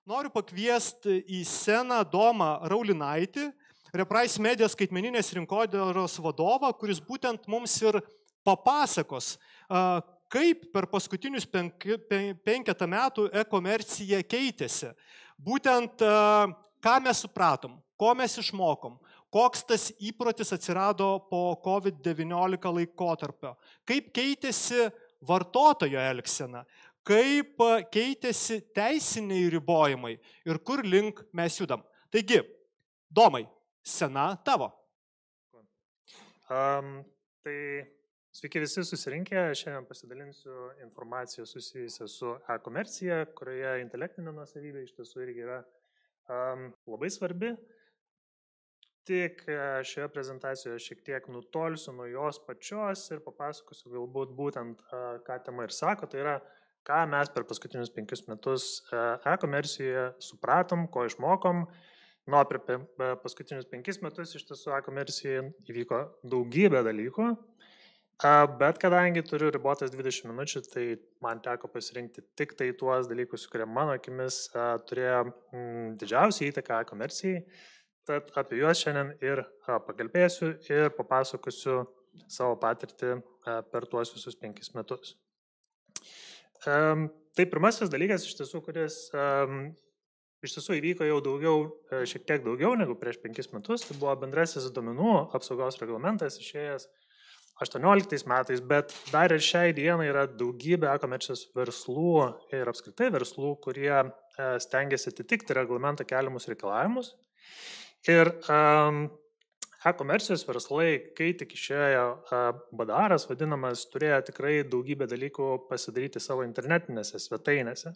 Noriu pakviesti į sceną Domą Raulinaitį, Reprise Media skaitmeninės rinkodaros vadovą, kuris būtent mums ir papasakos, kaip per paskutinius 5 metų e-komercija keitėsi. Būtent ką mes supratom, ko mes išmokom, koks tas įprotis atsirado po COVID-19 laikotarpio, kaip keitėsi vartotojo elgsena, kaip keitėsi teisiniai ribojimai ir kur link mes judam. Taigi, Domai, scena tavo. Tai sveiki visi susirinkę, šiandien pasidalinsiu informaciją susijusią su e-komercija, kurioje intelektinė nuosavybė iš tiesų irgi yra labai svarbi. Tik šioje prezentacijoje šiek tiek nutolsiu nuo jos pačios ir papasakosiu galbūt būtent, ką tema ir sako, tai yra, ką mes per paskutinius 5 metus e-komercijoje supratom, ko išmokom. Per paskutinius 5 metus iš tiesų e-komercijoje įvyko daugybė dalykų, bet kadangi turiu ribotas 20 minučių, tai man teko pasirinkti tik tai tuos dalykus, kurie mano akimis turėjo didžiausią įtaką e-komercijai. Tad apie juos šiandien ir pakalbėsiu ir papasakosiu savo patirtį per tuos visus 5 metus. Tai pirmasis dalykas iš tiesų, kuris iš tiesų įvyko jau šiek tiek daugiau negu prieš 5 metus, tai buvo bendrasis duomenų apsaugos reglamentas išėjęs 18 metais, bet dar ir šiai dienai yra daugybė e-komercijos verslų ir apskritai verslų, kurie stengiasi atitikti reglamento keliamus reikalavimus. Ir e-komercijos verslai, kai tik išėjo badaras vadinamas, turėjo tikrai daugybę dalykų pasidaryti savo internetinėse svetainėse.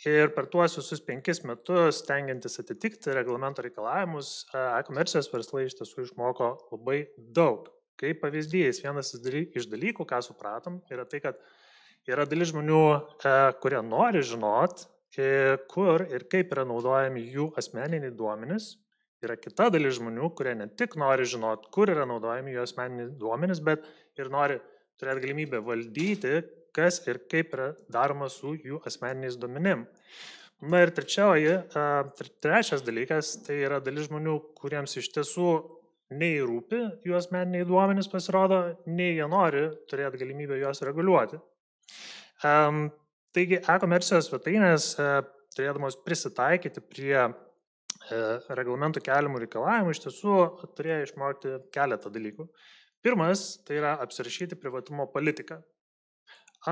Ir per tuos visus 5 metus, stengiantis atitikti reglamento reikalavimus, e-komercijos verslai iš tiesų išmoko labai daug. Kaip pavyzdys, vienas iš dalykų, ką supratom, yra tai, kad yra dalis žmonių, kurie nori žinot, kur ir kaip yra naudojami jų asmeniniai duomenys. Yra kita dalis žmonių, kurie ne tik nori žinot, kur yra naudojami jų asmeniniai duomenys, bet ir nori turėti galimybę valdyti, kas ir kaip yra daroma su jų asmeniniais duomenim. Na ir trečias dalykas, tai yra dalis žmonių, kuriems iš tiesų nei rūpi jų asmeniniai duomenys pasirodo, nei jie nori turėti galimybę juos reguliuoti. Taigi, e-komercijos svetainės, turėdamos prisitaikyti prie reglamentų keliamų reikalavimų, iš tiesų turėjo išmokti keletą dalykų. Pirmas, tai yra apsirašyti privatumo politiką.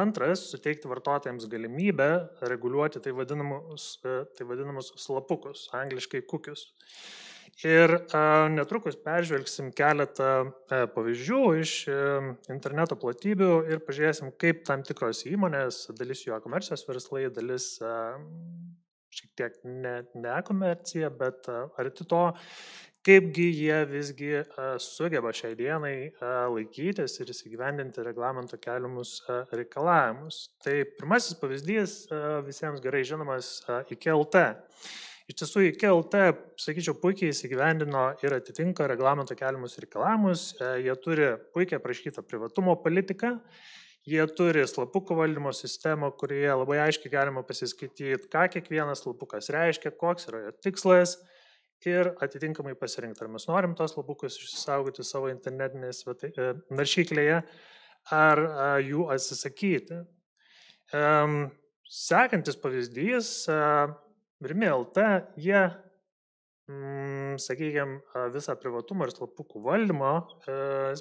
Antras, suteikti vartotojams galimybę reguliuoti tai vadinamus slapukus, angliškai cookies. Ir netrukus peržvelgsim keletą pavyzdžių iš interneto platybių ir pažiūrėsim, kaip tam tikros įmonės, dalis jų e-komercijos verslai, dalis šiek tiek ne komercija, bet arti to, kaipgi jie visgi sugeba šiai dienai laikytis ir įsigyvendinti reglamento keliamus reikalavimus. Tai pirmasis pavyzdys visiems gerai žinomas IKEA.lt. Iš tiesų, IKEA.lt, sakyčiau, puikiai įsigyvendino ir atitinka reglamento keliamus reikalavimus. Jie turi puikiai aprašytą privatumo politiką. Jie turi slapukų valdymo sistemą, kurioje labai aiškiai galima pasiskaityti, ką kiekvienas slapukas reiškia, koks yra jo tikslas ir atitinkamai pasirinkti, ar mes norim tos slapukus išsaugoti savo internetinėje naršyklėje, ar jų atsisakyti. Sekantis pavyzdys, Rimi.lt, jie, sakykime, visą privatumo ir slapukų valdymo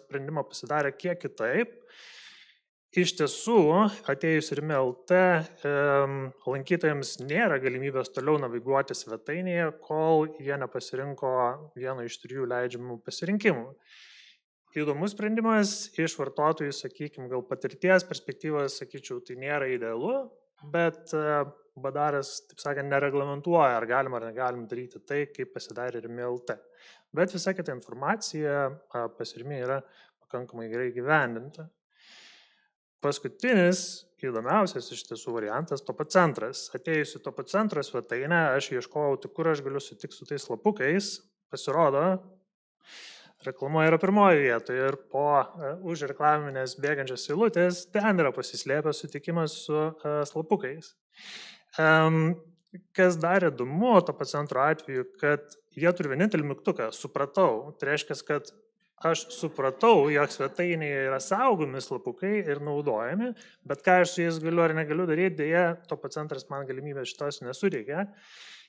sprendimą pasidarė kiek kitaip. Iš tiesų, atėjus Rimi.lt, lankytojams nėra galimybės toliau naviguoti svetainėje, kol jie nepasirinko vieno iš 3 leidžiamų pasirinkimų. Įdomus sprendimas iš vartotojų, sakykime, gal patirties perspektyvos, sakyčiau, tai nėra idealu, bet badaras, taip sakant, nereglamentuoja, ar galim ar negalim daryti tai, kaip pasidarė Rimi.lt. Bet visa kita informacija pas Rimi yra pakankamai gerai gyvendinta. Paskutinis, įdomiausias iš tiesų variantas, Topocentras. Atėjus į Topocentro svetainę, aš ieškojau, kur aš galiu sutikti su tais slapukais. Pasirodo, reklama yra pirmoje vietoje ir po už reklaminės bėgančios eilutės ten yra pasislėpęs sutikimas su slapukais. Kas dar įdomu to centro atveju, kad jie turi vienintelį mygtuką, supratau. Tai reiškia, kad aš supratau, jog svetainėje yra saugomi slapukai ir naudojami, bet ką aš su jais galiu ar negaliu daryti, dėja, to centras man galimybės šitos nesuteikia.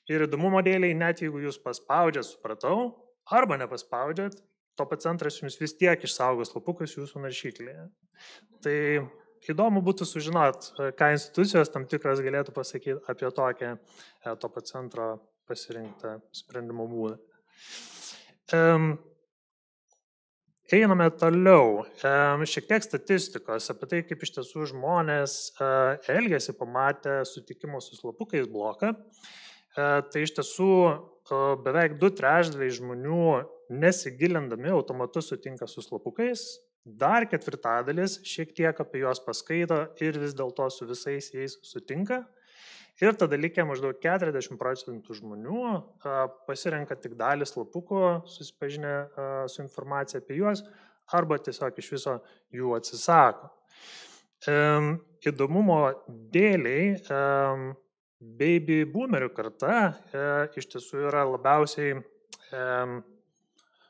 Ir įdomumo dėliai, net jeigu jūs paspaudžiat, supratau, arba nepaspaudžiat, to centras jums vis tiek išsaugos slapukus jūsų naršyklėje. Tai įdomu būtų sužinot, ką institucijos tam tikras galėtų pasakyti apie tokią to centro pasirinktą sprendimo būdą. Einame toliau. Šiek tiek statistikos apie tai, kaip iš tiesų žmonės elgiasi pamatę sutikimo su slapukais bloką. Tai iš tiesų beveik 2/3 žmonių nesigilindami automatu sutinka su slapukais, dar 1/4 šiek tiek apie juos paskaito ir vis dėlto su visais jais sutinka. Ir tada likę maždaug 40% žmonių pasirenka tik dalį slapukų, susipažinę su informacija apie juos, arba tiesiog iš viso jų atsisako. Įdomumo dėliai baby boomerių karta iš tiesų yra labiausiai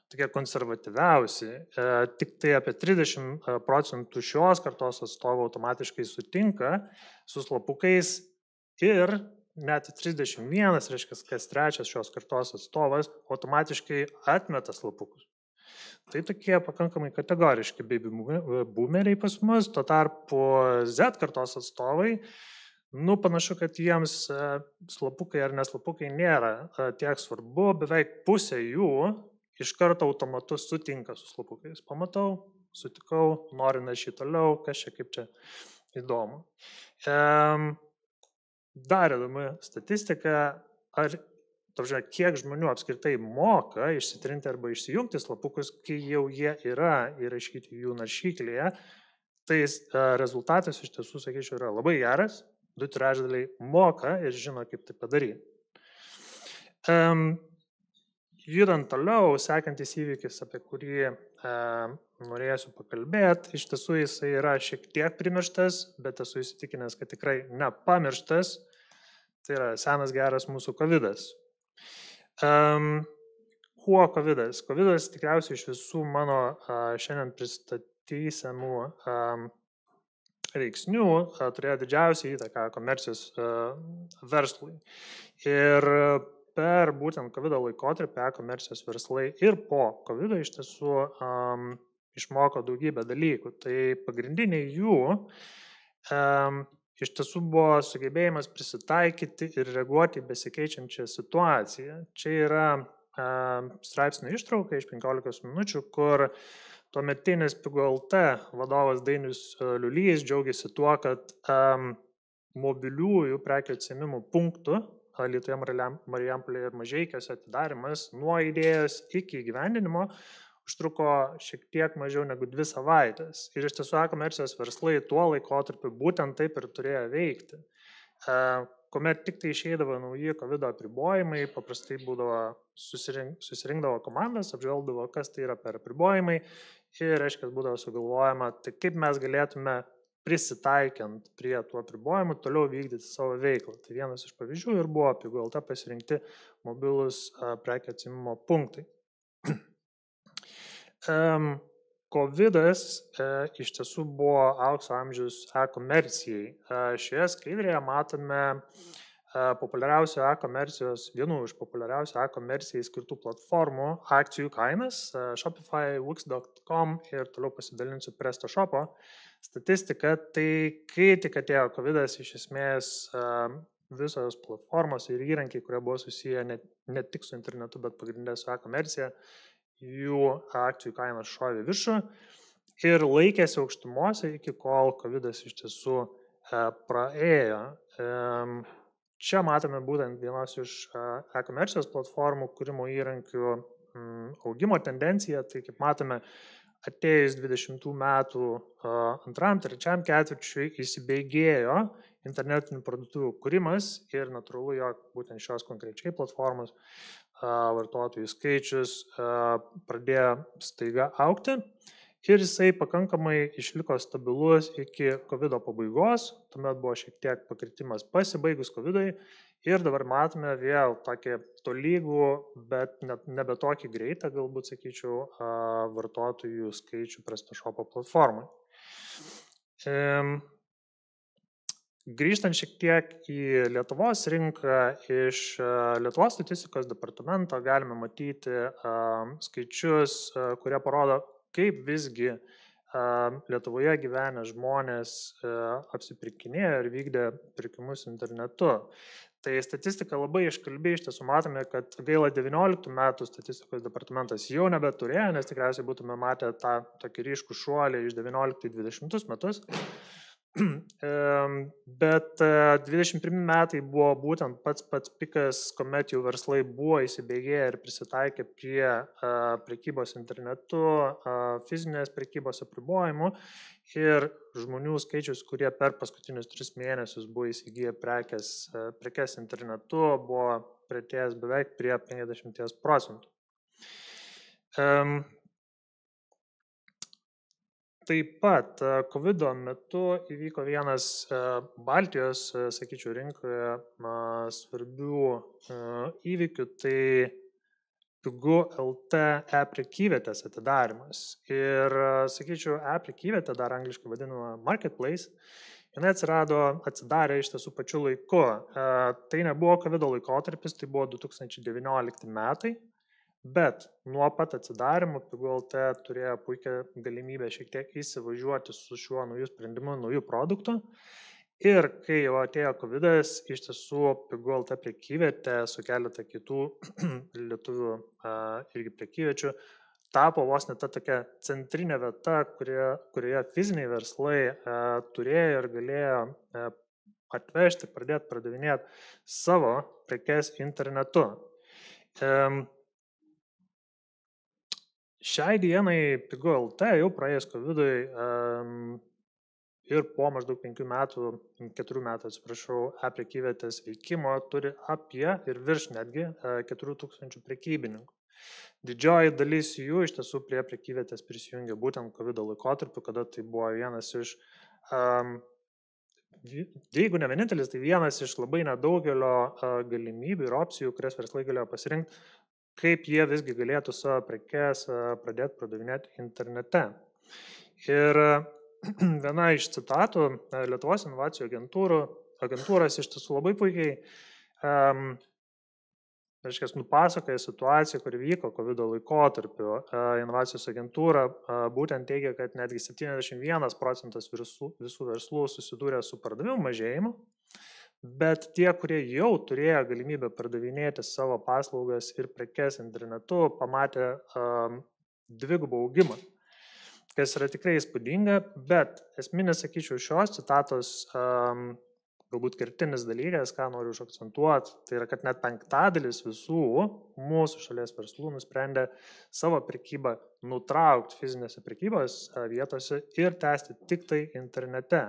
tokie konservatyviausi. Tik tai apie 30% šios kartos atstovų automatiškai sutinka su slapukais ir net 31, reiškia, kas trečias šios kartos atstovas automatiškai atmeta slapukus. Tai tokie pakankamai kategoriški baby boomeriai pas mus, tuo tarpu Z kartos atstovai, panašu, kad jiems slapukai ar neslapukai nėra tiek svarbu, beveik pusė jų iš karto automatu sutinka su slapukais. Pamatau, sutikau, noriu naršyti toliau, kas čia kaip čia įdomu. Dar įdomu statistika, kiek žmonių apskritai moka išsitrinti arba išsijungti slapukus, kai jau jie yra įrašyti jų naršyklėje. Tai rezultatas iš tiesų, sakyčiau, yra labai geras. 2/3 moka ir žino, kaip tai padaryti. Judant toliau, sekantis įvykis, apie kurį norėsiu pakalbėti, iš tiesų jisai yra šiek tiek primirštas, bet esu įsitikinęs, kad tikrai nepamirštas. Tai yra senas geras mūsų COVID-as. Kuo COVID-as? COVID-as tikriausiai iš visų mano šiandien pristatysimų veiksnių turėjo didžiausią įtaką komercijos verslui. Ir per būtent COVID laikotarpį komercijos verslai ir po COVID iš tiesų išmoko daugybę dalykų. Tai pagrindiniai jų iš tiesų buvo sugebėjimas prisitaikyti ir reaguoti į besikeičiančią situaciją. Čia yra straipsnio ištrauka iš 15 minučių, kur tuometinis PIGO.lt vadovas Dainius Liulys džiaugiasi tuo, kad mobiliųjų prekių atsiėmimų punktų Alytuje, Marijampolėje ir Mažeikiuose atidarimas nuo idėjos iki įgyvendinimo užtruko šiek tiek mažiau negu 2 savaitės. Ir iš tiesų komercijos verslai tuo laikotarpiu būtent taip ir turėjo veikti. Kuomet tik tai išeidavo nauji COVID apribojimai, paprastai būdavo susirinkdavo komandas, apžvelgdavo, kas tai yra per apribojimai ir, reiškia, būdavo sugalvojama, tai kaip mes galėtume prisitaikiant prie tų apribojimų toliau vykdyti savo veiklą. Tai vienas iš pavyzdžių ir buvo PIGO.lt pasirinkti mobilus prekių atsiėmimo punktai. COVID-as iš tiesų buvo aukso amžius komercijai. Šioje skaidrėje matome vienų iš populiariausių komercijai skirtų platformų akcijų kainas, Shopify, Wix.com ir toliau pasidalinsiu PrestaShopo statistiką. Tai kai tik atėjo COVID-as, iš esmės visos platformos ir įrankiai, kurie buvo susiję ne tik su internetu, bet pagrindė su komercija, jų akcijų kainos šovė viršų ir laikėsi aukštumose iki kol COVID-as iš tiesų praėjo. Čia matome būtent vienos iš komercijos platformų kūrimo įrankių augimo tendenciją. Tai kaip matome, atėjus 20 metų antram, trečiam ketvirčiui įsibėgėjo internetinių parduotuvių kūrimas ir natūralu, jog būtent šios konkrečiai platformos vartotojų skaičius pradėjo staiga augti ir jisai pakankamai išliko stabilus iki COVID pabaigos, tuomet buvo šiek tiek pakritimas pasibaigus COVID-ui Ir dabar matome vėl tokį tolygų, bet nebe tokį greitą, galbūt sakyčiau, vartotojų skaičių PrestaShop platformai. Grįžtant šiek tiek į Lietuvos rinką, iš Lietuvos statistikos departamento galime matyti skaičius, kurie parodo, kaip visgi Lietuvoje gyvenę žmonės apsipirkinėjo ir vykdė pirkimus internetu. Tai statistika labai iškalbi, iš tiesų matome, kad gaila 19 metų statistikos departamentas jau nebeturėjo, nes tikriausiai būtume matę tą tokį ryškų šuolį iš 19 į 20 metus. Bet 21 metai buvo būtent pats pikas, kuomet jau verslai buvo įsibėgėję ir prisitaikė prie prekybos internetu, fizinės prekybos apribojimų ir žmonių skaičius, kurie per paskutinius 3 mėnesius buvo įsigiję prekes internetu, buvo priartėjęs beveik prie 50%. Taip pat COVID metu įvyko vienas Baltijos, sakyčiau, rinkoje svarbių įvykių, tai Pigu.lt e-prekyvietės atidarimas. Ir, sakyčiau, e-prekyvietė, dar angliškai vadinama marketplace, jinai atsidarė iš tiesų pačiu laiku. Tai nebuvo COVID laikotarpis, tai buvo 2019 metai. Bet nuo pat atsidarimo Pigu.lt turėjo puikią galimybę šiek tiek įsivažiuoti su šiuo naujų sprendimu, naujų produktų. Ir kai jau atėjo COVID-as, iš tiesų Pigu.lt prekyvietė su keletą kitų lietuvių irgi prekyviečių tapo vos net ta tokia centrinė vieta, kurioje fiziniai verslai turėjo ir galėjo atvežti, pradėti pardavinėti savo prekes internetu. Šiai dienai Pigu.lt jau praėjus COVID-ui ir po maždaug 4 metų, e-prekyvietės veikimo turi apie ir virš netgi 4000 prekybininkų. Didžioji dalis jų iš tiesų prie prekyvietės prisijungė būtent COVID laikotarpiu, kada tai buvo vienas iš, jeigu ne vienintelis, tai vienas iš labai nedaugelio galimybių ir opcijų, kurias verslai galėjo pasirinkti, kaip jie visgi galėtų savo prekes pradėti pardavinėti internete. Ir viena iš citatų Lietuvos inovacijų agentūros iš tiesų labai puikiai nupasakoja situaciją, kuri vyko COVID laikotarpiu. Inovacijos agentūra būtent teigia, kad netgi 71% visų verslų susidūrė su pardavimų mažėjimu. Bet tie, kurie jau turėjo galimybę pardavinėti savo paslaugas ir prekes internetu, pamatė dvigubą augimą, kas yra tikrai įspūdinga, bet esminis, sakyčiau, šios citatos galbūt kertinis dalykas, ką noriu užakcentuoti, tai yra, kad net 5% visų mūsų šalies verslų nusprendė savo prekybą nutraukti fizinėse prekybos vietose ir tęsti tik tai internete.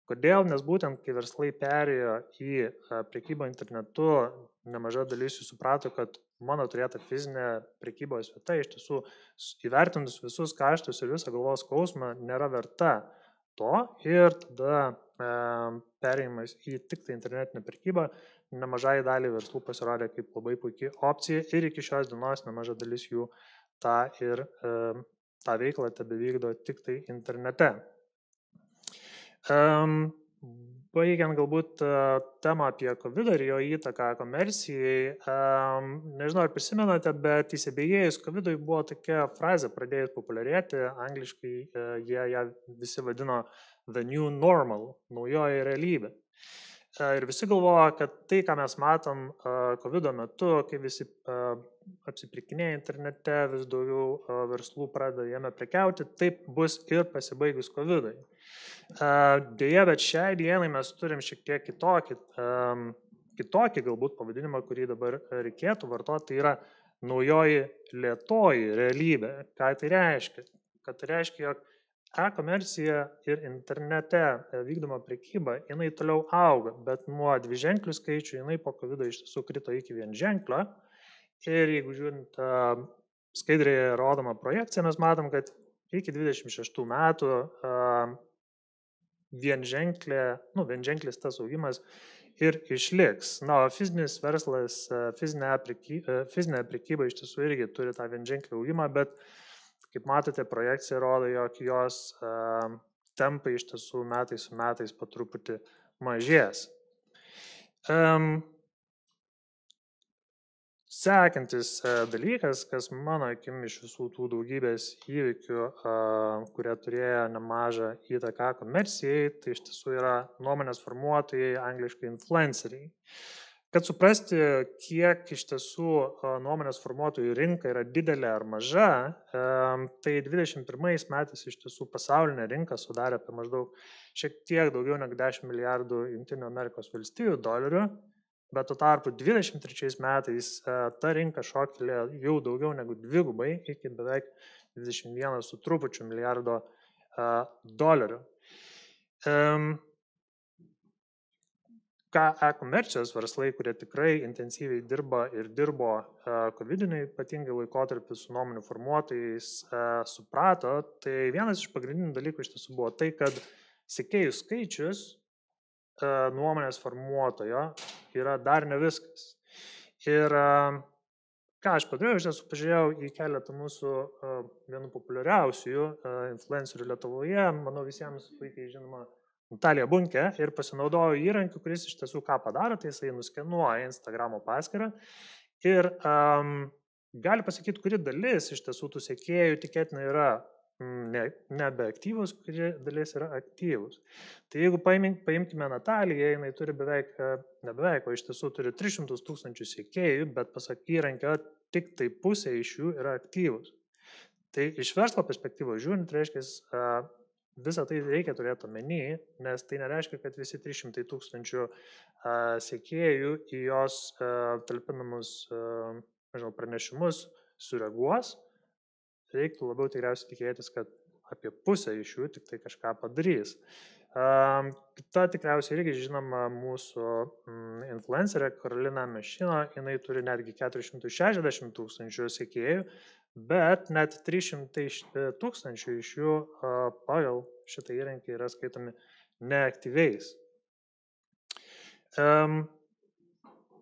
Kodėl? Nes būtent, kai verslai perėjo į prekybą internetu, nemaža dalis jų suprato, kad mano turėta fizinė prekybos vieta iš tiesų įvertinus visus kaštus ir visą galvos skausmą nėra verta to ir tada perėjimas į tik tai internetinę prekybą nemažai daliai verslų pasirodė kaip labai puikia opcija ir iki šios dienos nemaža dalis jų tą veiklą tebevykdo tik tai internete. Baigiant galbūt temą apie COVID ir jo įtaką komercijai, nežinau ar prisimenate, bet įsibėgėjus COVID-ui buvo tokia frazė pradėjus populiarėti, angliškai jie ją visi vadino the new normal, naujoji realybė. Ir visi galvoja, kad tai, ką mes matom COVID metu, kai visi apsipirkinėja internete, vis daugiau verslų pradeda jame prekiauti, taip bus ir pasibaigus COVID-ui. Deja, bet šiai dienai mes turim šiek tiek kitokį galbūt pavadinimą, kurį dabar reikėtų vartoti, tai yra naujoji lėtoji realybė. Ką tai reiškia? Kad tai reiškia, jog e-komercija ir internete vykdoma prekyba, jinai toliau auga, bet nuo dviženklių skaičių jinai po COVID iš tiesų krito iki vienženklio. Ir jeigu žiūrint skaidrėje rodoma projekcija, mes matom, kad iki 26 metų vienženklis tas augimas ir išliks. Na, o fizinis verslas, fizinė prekyba iš tiesų irgi turi tą vienženklį augimą, bet kaip matote, projekcija rodo, jog jos tempai iš tiesų metais su metais po truputį mažės. Sekantis dalykas, kas mano akim iš visų tų daugybės įvykių, kurie turėjo nemažą įtaką komercijai, tai iš tiesų yra nuomonės formuotojai, angliškai influenceriai. Kad suprasti, kiek iš tiesų nuomonės formuotojų rinka yra didelė ar maža, tai 21 metais iš tiesų pasaulinė rinka sudarė apie maždaug šiek tiek daugiau negu 10 milijardų JAV $, bet tuo tarpu 23 metais ta rinka šoktelė jau daugiau negu dvigubai iki beveik 21 su trupučiu milijardo $. Ką e-komercijos verslai, kurie tikrai intensyviai dirba ir dirbo COVID-iniai ypatingai laikotarpį su nuomonių formuotojais suprato, tai vienas iš pagrindinių dalykų iš tiesų buvo tai, kad sekėjų skaičius nuomonės formuotojo yra dar ne viskas. Ir ką aš padariau, iš tiesų pažiūrėjau į keletą mūsų vienų populiariausių influencerių Lietuvoje, manau visiems puikiai žinoma Natalija Bunkė, ir pasinaudojo įrankiu, kuris iš tiesų ką padaro, tai jisai nuskenuoja Instagramo paskyrą ir gali pasakyti, kuri dalis iš tiesų tų sekėjų tikėtina yra nebeaktyvus, kuri dalis yra aktyvus. Tai jeigu paimkime Nataliją, jinai turi o iš tiesų turi 300 000 sekėjų, bet pasak įrankio tik tai pusė iš jų yra aktyvus. Tai iš verslo perspektyvos žiūrint, reiškia, visą tai reikia turėti omeny, nes tai nereiškia, kad visi 300 000 sekėjų į jos talpinamus pranešimus sureaguos. Reiktų labiau tikriausiai tikėtis, kad apie pusę iš jų tik tai kažką padarys. Kita tikriausiai irgi žinoma mūsų influencerė Karolina Mešino, jinai turi netgi 460 000 sekėjų, bet net 300 000 iš jų pagal šitą įrankį yra skaitomi neaktyviais.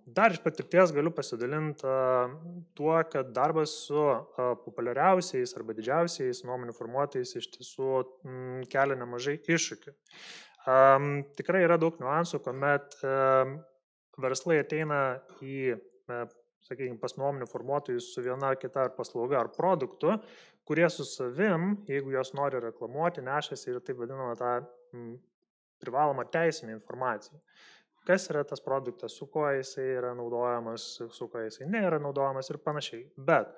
Dar iš patirties galiu pasidalinti tuo, kad darbas su populiariausiais arba didžiausiais nuomonių formuotojais iš tiesų kelia nemažai iššūkių. Tikrai yra daug niuansų, kuomet verslai ateina į, sakykime, pas nuomonių formuotojus su viena kita ar paslauga ar produktu, kurie su savim, jeigu jos nori reklamuoti, nešasi ir taip vadinama tą privalomą teisinę informaciją. Kas yra tas produktas, su kuo jisai yra naudojamas, su kuo jisai nėra naudojamas ir panašiai. Bet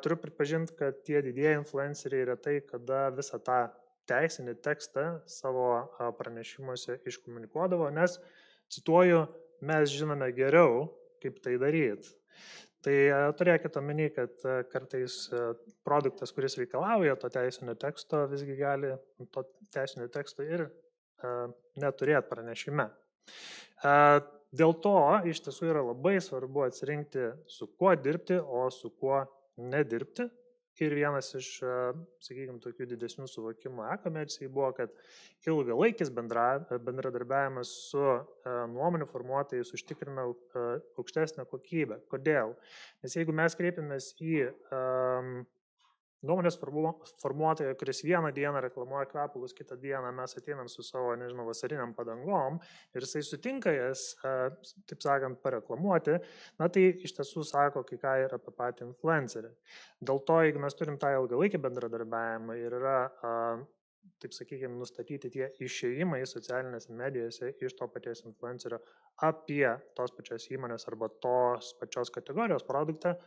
turiu pripažinti, kad tie didieji influenceriai retai kada visą tą teisinį tekstą savo pranešimuose iškomunikuodavo, nes, cituoju, mes žinome geriau, kaip tai daryti. Tai turėkite omeny, kad kartais produktas, kuris reikalauja to teisinio teksto, visgi gali to teisinio teksto ir neturėti pranešime. Dėl to iš tiesų yra labai svarbu atsirinkti, su kuo dirbti, o su kuo nedirbti. Ir vienas iš, sakykime, tokių didesnių suvokimų e-komercijai buvo, kad ilgalaikis bendradarbiavimas su nuomonių formuotojais užtikrina aukštesnę kokybę. Kodėl? Nes jeigu mes kreipiamės į nuomonės formuotoją, kuris vieną dieną reklamuoja kvepalus, kitą dieną mes ateinam su savo, vasariniam padangom ir jisai sutinka jas, taip sakant, pareklamuoti, na tai iš tiesų sako kai ką ir apie patį influencerį. Dėl to, jeigu mes turim tą ilgalaikį bendradarbiavimą ir yra, taip sakykime, nustatyti tie išėjimai socialinėse medijose iš to paties influencerio apie tos pačios įmonės arba tos pačios kategorijos produktą,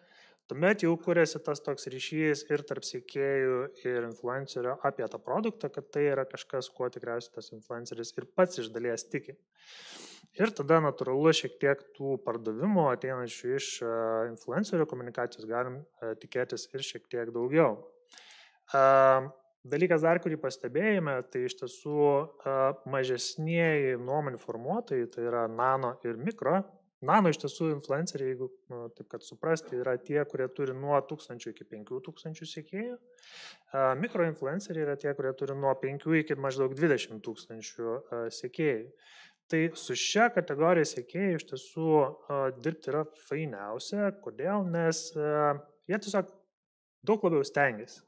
tuomet jau kuriasi tas toks ryšys ir tarp sekėjų ir influencerio apie tą produktą, kad tai yra kažkas, kuo tikriausiai tas influenceris ir pats iš dalies tiki. Ir tada natūralu šiek tiek tų pardavimų ateinančių iš influencerio komunikacijos galim tikėtis ir šiek tiek daugiau. Dalykas dar, kurį pastebėjome, tai iš tiesų mažesnieji nuomonių formuotojai, tai yra nano ir mikro. Nano iš tiesų influenceriai, jeigu taip kad suprasti, yra tie, kurie turi nuo 1000 iki 5000 sekėjų. Mikroinfluenceriai yra tie, kurie turi nuo 5 iki maždaug 20 000 sekėjų. Tai su šia kategorija sekėjų iš tiesų dirbti yra fainiausia. Kodėl? Nes jie tiesiog daug labiau stengiasi.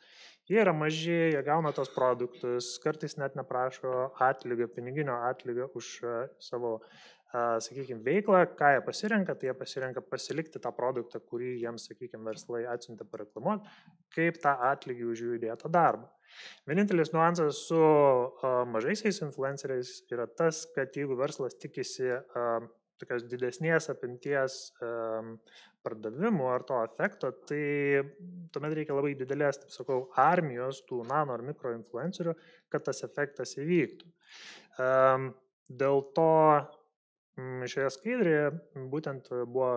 Jie yra maži, jie gauna tos produktus, kartais net neprašo atlygio, piniginio atlygio už savo, sakykime, veiklą. Ką jie pasirenka, tai jie pasirenka pasilikti tą produktą, kurį jiems, sakykime, verslai atsiuntė pareklamuoti, kaip tą atlygį už jų įdėtą darbą. Vienintelis niuansas su mažaisiais influenceriais yra tas, kad jeigu verslas tikisi tokios didesnės apimties pardavimų ar to efekto, tai tuomet reikia labai didelės, taip sakau, armijos tų nano ar mikro influencerių, kad tas efektas įvyktų. Dėl to šioje skaidrėje būtent buvo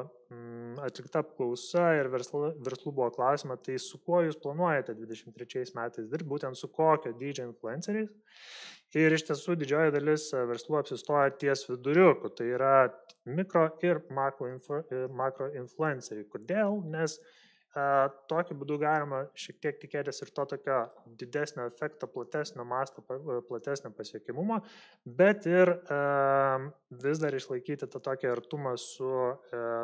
atlikta apklausa ir verslų buvo klausima, tai su kuo jūs planuojate 23 metais dirbti, būtent su kokio dydžio influenceriais. Ir iš tiesų didžioji dalis verslų apsistoja ties viduriuku, tai yra mikro ir makro influenceriai. Kodėl? Nes tokiu būdu galima šiek tiek tikėtis ir to tokio didesnio efekto, platesnio masto, platesnio pasiekimumo, bet ir vis dar išlaikyti tą tokį artumą su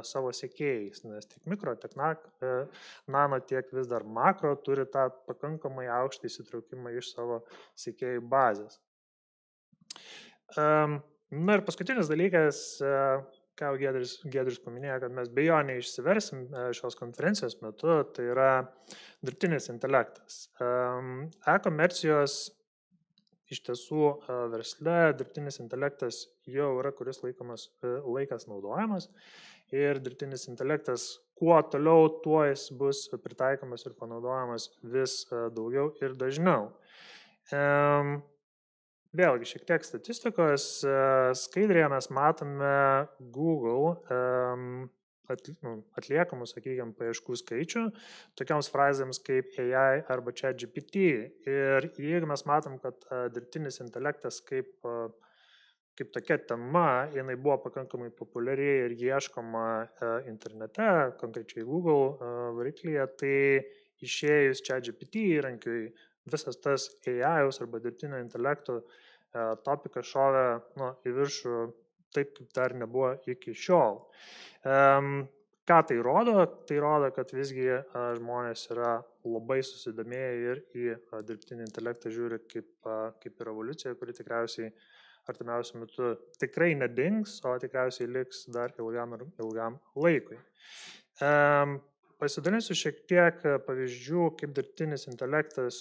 savo sekėjais, nes tiek mikro, tiek nano, tiek vis dar makro turi tą pakankamai aukštą įsitraukimą iš savo sekėjų bazės. Na ir paskutinis dalykas, ką Giedrius paminėjo, kad mes be jo neišsiversim šios konferencijos metu, tai yra dirbtinis intelektas. E-komercijos iš tiesų versle dirbtinis intelektas jau yra kuris laikas naudojamas ir dirbtinis intelektas kuo toliau, tuo jis bus pritaikomas ir panaudojamas vis daugiau ir dažniau. Vėlgi, šiek tiek statistikos. Skaidrėje mes matome Google atliekamų, sakykime, paieškų skaičių tokiams frazėms kaip AI arba ChatGPT. Ir jeigu mes matom, kad dirbtinis intelektas kaip tokia tema, jinai buvo pakankamai populiari ir ieškoma internete, konkrečiai Google variklyje, tai išėjus ChatGPT įrankiui, visas tas AI arba dirbtinio intelekto topikas šovė į viršų taip, kaip dar nebuvo iki šiol. Ką tai rodo? Tai rodo, kad visgi žmonės yra labai susidomėję ir į dirbtinį intelektą žiūri kaip ir evoliucija, kuri tikriausiai artimiausiu metu tikrai nedings, o tikriausiai liks dar ilgam laikui. Pasidalinsiu šiek tiek pavyzdžių, kaip dirbtinis intelektas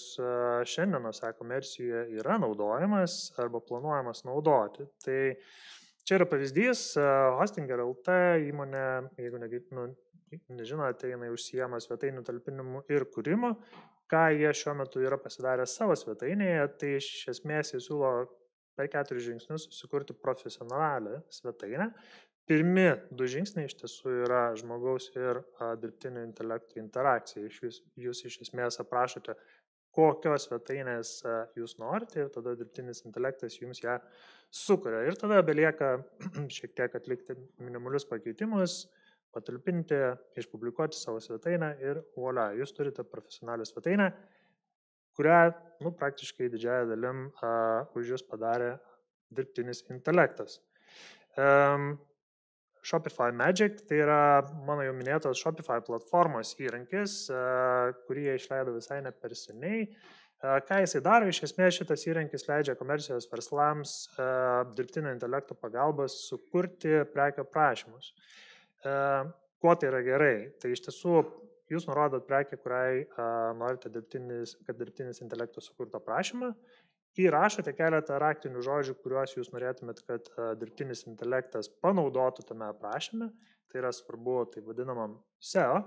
šiandienos e-komercijoje yra naudojamas arba planuojamas naudoti. Tai čia yra pavyzdys, Hostinger LT įmonė, jeigu nežinote, jinai užsijama svetainių talpinimu ir kūrimu. Ką jie šiuo metu yra pasidarę savo svetainėje, tai iš esmės jie siūlo per 4 žingsnius sukurti profesionalią svetainę. Pirmi 2 žingsniai iš tiesų yra žmogaus ir dirbtinio intelekto interakcija. Jūs iš esmės aprašote, kokios svetainės jūs norite ir tada dirbtinis intelektas jums ją sukuria. Ir tada belieka šiek tiek atlikti minimalius pakeitimus, patalpinti, išpublikuoti savo svetainę ir voila, jūs turite profesionalią svetainę, kurią praktiškai didžiąją dalim už jūs padarė dirbtinis intelektas. Shopify Magic, tai yra mano jau minėtos Shopify platformos įrankis, kurį jie išleido visai ne per seniai. Ką jisai daro? Iš esmės šitas įrankis leidžia komercijos verslams dirbtinio intelekto pagalbos sukurti prekio prašymus. Kuo tai yra gerai? Tai iš tiesų jūs nurodot prekę, kuriai norite, kad dirbtinis intelektas sukurto prašymą. Įrašote keletą raktinių žodžių, kuriuos jūs norėtumėt, kad dirbtinis intelektas panaudotų tame aprašyme. Tai yra svarbu taip vadinamam SEO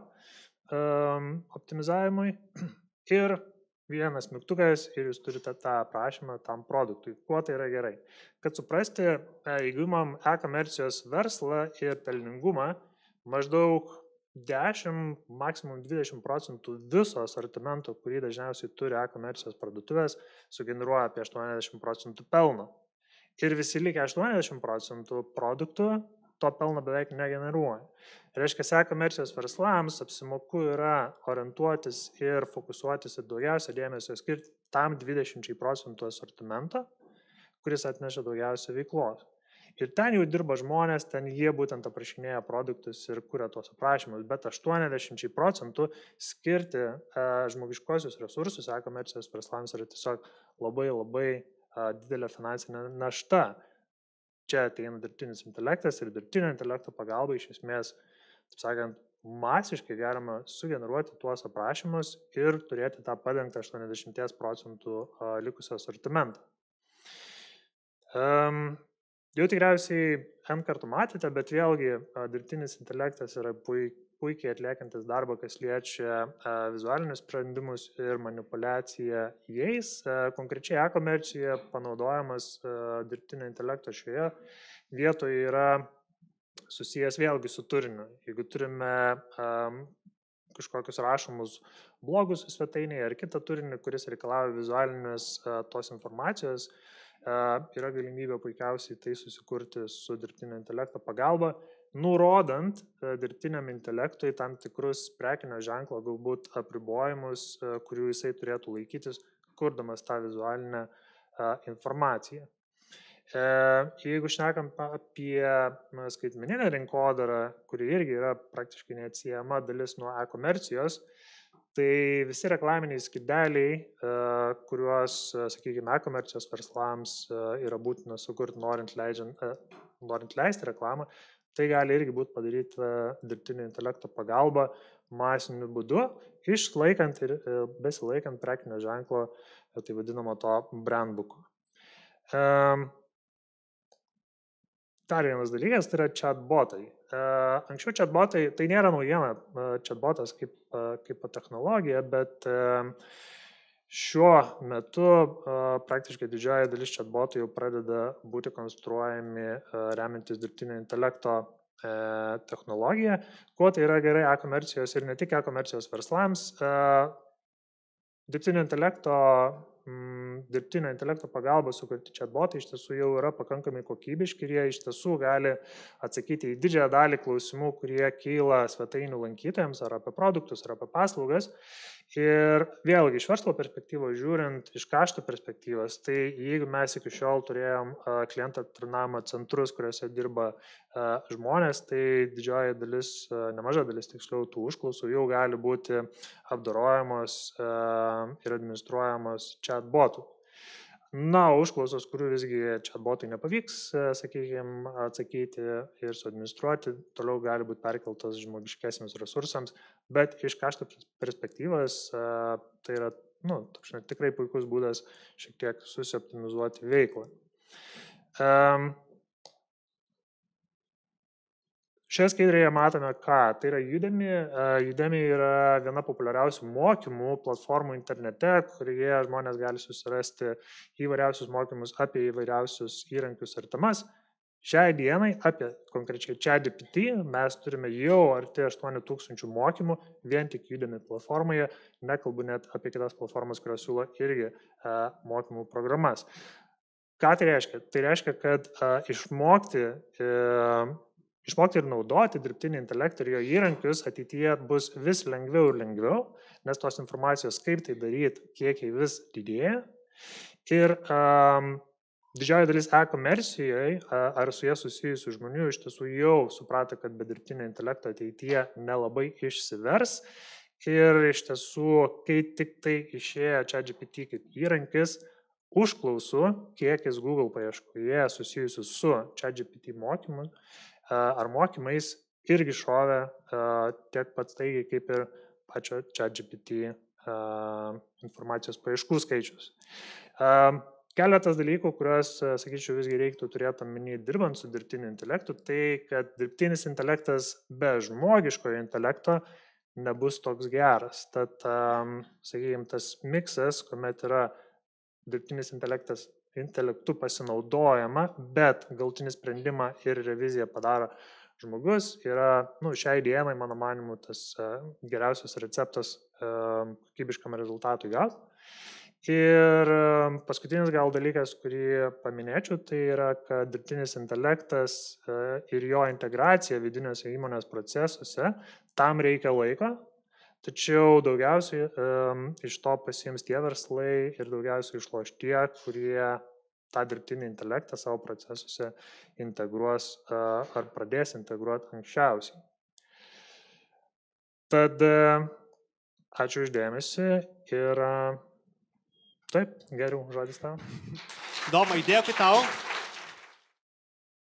optimizavimui. Ir vienas mygtukas ir jūs turite tą aprašymą tam produktui. Kuo tai yra gerai? Kad suprasti, jeigu imam e-komercijos verslą ir pelningumą, maždaug 10, maksimum 20% viso asortimento, kurį dažniausiai turi e-komercijos parduotuvės, sugeneruoja apie 80% pelno. Ir visi likę 80% produktų to pelno beveik negeneruoja. Reiškia, e-komercijos verslams apsimoku yra orientuotis ir fokusuotis ir daugiausia dėmesio skirti tam 20% asortimento, kuris atneša daugiausia veiklos. Ir ten jau dirba žmonės, ten jie būtent aprašinėja produktus ir kuria tuos aprašymus, bet 80% skirti žmogiškosius resursus e-komercijos verslams yra tiesiog labai didelė finansinė našta. Čia ateina dirbtinis intelektas ir dirbtinio intelekto pagalba iš esmės, taip sakant, masiškai galima sugeneruoti tuos aprašymus ir turėti tą padengtą 80% likusio asortimentą. Jau tikriausiai N kartų matėte, bet vėlgi dirbtinis intelektas yra puikiai atliekantis darbą, kas liečia vizualinius sprendimus ir manipulaciją jais. Konkrečiai e-komercijoje panaudojamas dirbtinio intelekto šioje vietoje yra susijęs vėlgi su turiniu. Jeigu turime kažkokius rašomus blogus svetainėje ar kitą turinį, kuris reikalauja vizualinės tos informacijos, yra galimybė puikiausiai tai susikurti su dirbtinio intelekto pagalba, nurodant dirbtiniam intelektui tam tikrus prekinio ženklo galbūt apribojimus, kurių jisai turėtų laikytis, kurdamas tą vizualinę informaciją. Jeigu šnekam apie skaitmeninę rinkodarą, kuri irgi yra praktiškai neatsiejama dalis nuo e-komercijos, tai visi reklaminiai skydeliai, kuriuos, sakykime, e-komercijos verslams yra būtina sukurti norint leisti reklamą, tai gali irgi būti padaryti dirbtinio intelekto pagalba masiniu būdu, išlaikant ir besilaikant prekinio ženklo, tai vadinamo to brandbooku. Dar vienas dalykas, tai yra chatbotai. Anksčiau chatbotai, tai nėra naujiena chatbotas kaip technologija, bet šiuo metu praktiškai didžioji dalis chatbotų jau pradeda būti konstruojami remiantis dirbtinio intelekto technologiją. Kuo tai yra gerai e-komercijos ir ne tik e-komercijos verslams, dirbtinio intelekto pagalba sukurti chatbotai iš tiesų jau yra pakankamai kokybiški ir jie iš tiesų gali atsakyti į didžiąją dalį klausimų, kurie kyla svetainių lankytojams ar apie produktus, ar apie paslaugas. Ir vėlgi iš verslo perspektyvos žiūrint, iš kaštų perspektyvos, tai jeigu mes iki šiol turėjom klientą aptarnavimo centrus, kuriuose dirba žmonės, tai didžioji dalis, nemaža dalis tiksliau tų užklausų jau gali būti apdorojamos ir administruojamos chatbotų. Na, užklausos, kurių visgi chatbotai nepavyks, sakykime, atsakyti ir suadministruoti, toliau gali būti perkeltas žmogiškesniams resursams, bet iš kaštų perspektyvos tai yra tikrai puikus būdas šiek tiek susioptimizuoti veiklą. Šioje skaidrėje matome, ką tai yra Udemy. Udemy yra viena populiariausių mokymų platformų internete, kurioje žmonės gali susirasti įvairiausius mokymus apie įvairiausius įrankius ir temas. Šiai dienai apie konkrečiai ChatGPT mes turime jau arti 8000 mokymų vien tik Udemy platformoje, nekalbu net apie kitas platformas, kurios siūlo irgi mokymų programas. Ką tai reiškia? Tai reiškia, kad išmokti ir naudoti dirbtinį intelektą ir jo įrankius ateityje bus vis lengviau ir lengviau, nes tos informacijos, kaip tai daryti, kiekiai vis didėja. Ir didžioji dalis e-komercijoje ar su jie susijusių žmonių iš tiesų jau suprato, kad be dirbtinio intelekto ateityje nelabai išsivers. Ir iš tiesų, kai tik tai išėjo ChatGPT kaip įrankis, užklausų kiekis Google paieškoje susijusių su ChatGPT mokymu ar mokymais irgi šovė tiek pats taigi kaip ir pačio ChatGPT informacijos paieškų skaičius. Keletas dalykų, kuriuos, sakyčiau, visgi reiktų turėti omeny dirbant su dirbtiniu intelektu, tai kad dirbtinis intelektas be žmogiškojo intelekto nebus toks geras. Tad, sakykime, tas miksas, kuomet yra dirbtinis intelektu pasinaudojama, bet galtinį sprendimą ir reviziją padaro žmogus, yra šiai dienai, mano manimu, tas geriausias receptas kokybiškam rezultatui gauti. Ir paskutinis gal dalykas, kurį paminėčiau, tai yra, kad dirbtinis intelektas ir jo integracija vidiniuose įmonės procesuose, tam reikia laiko. Tačiau daugiausiai iš to pasiims tie verslai ir daugiausiai išloš tie, kurie tą dirbtinį intelektą savo procesuose integruos ar pradės integruoti anksčiausiai. Tad ačiū uždėmesi ir taip, geriau žodis tau. Domai, dėkui tau.